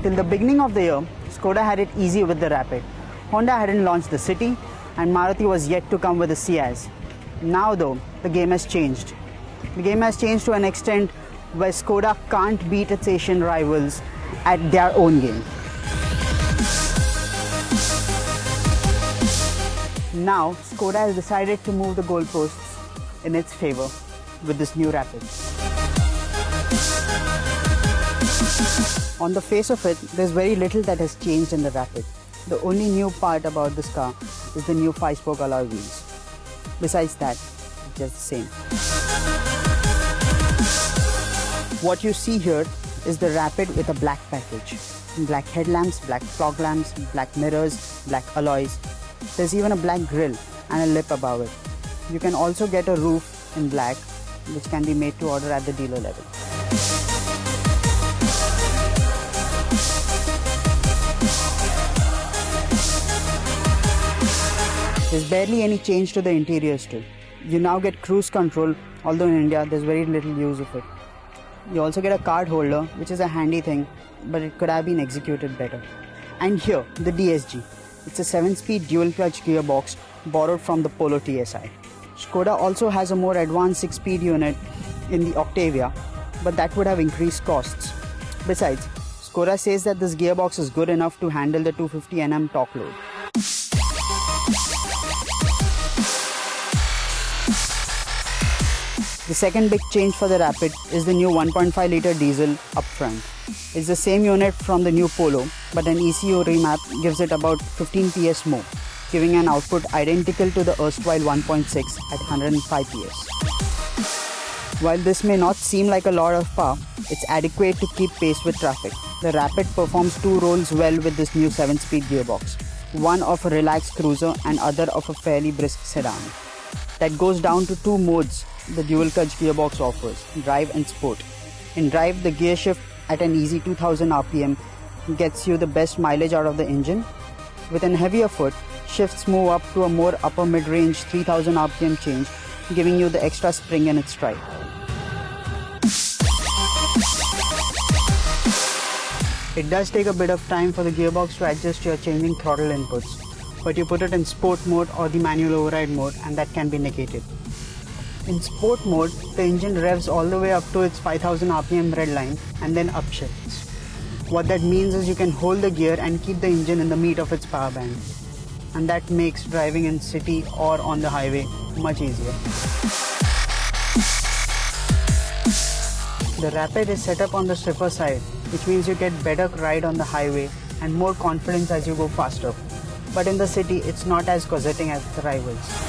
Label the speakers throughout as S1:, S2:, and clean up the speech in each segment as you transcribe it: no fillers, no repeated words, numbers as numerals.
S1: Till the beginning of the year, Skoda had it easy with the Rapid. Honda hadn't launched the City, and Maruti was yet to come with the Ciaz. Now though, the game has changed. The game has changed to an extent where Skoda can't beat its Asian rivals at their own game. Now, Skoda has decided to move the goalposts in its favor with this new Rapid. On the face of it, there's very little that has changed in the Rapid. The only new part about this car is the new 5-spoke alloy wheels. Besides that, it's just the same. What you see here is the Rapid with a black package. Black headlamps, black fog lamps, black mirrors, black alloys. There's even a black grille and a lip above it. You can also get a roof in black, which can be made to order at the dealer level. There's barely any change to the interiors too. You now get cruise control, although in India there's very little use of it. You also get a card holder, which is a handy thing, but it could have been executed better. And here, the DSG. It's a 7-speed dual-clutch gearbox borrowed from the Polo TSI. Skoda also has a more advanced 6-speed unit in the Octavia, but that would have increased costs. Besides, Skoda says that this gearbox is good enough to handle the 250 Nm torque load. The second big change for the Rapid is the new 1.5 litre diesel up front. It's the same unit from the new Polo, but an ECU remap gives it about 15 PS more, giving an output identical to the erstwhile 1.6 at 105 PS. While this may not seem like a lot of power, it's adequate to keep pace with traffic. The Rapid performs two roles well with this new 7-speed gearbox, one of a relaxed cruiser and other of a fairly brisk sedan. That goes down to two modes the dual-clutch gearbox offers, Drive and Sport. In Drive, the gear shift at an easy 2000 RPM gets you the best mileage out of the engine. With an heavier foot, shifts move up to a more upper mid-range 3000 RPM change, giving you the extra spring in its stride. It does take a bit of time for the gearbox to adjust to your changing throttle inputs, but you put it in Sport mode or the manual override mode and that can be negated. In Sport mode, the engine revs all the way up to its 5000 RPM red line and then upshifts. What that means is you can hold the gear and keep the engine in the meat of its power band. And that makes driving in city or on the highway much easier. The Rapid is set up on the stiffer side, which means you get better ride on the highway and more confidence as you go faster. But in the city, it's not as corseting as the rivals.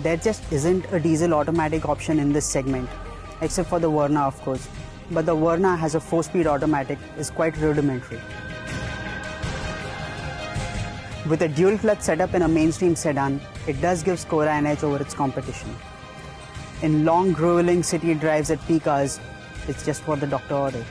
S1: There just isn't a diesel automatic option in this segment, except for the Verna of course, but the Verna has a 4-speed automatic is quite rudimentary. With a dual clutch setup in a mainstream sedan, it does give Skoda an edge over its competition. In long grueling city drives at peak hours, it's just what the doctor ordered.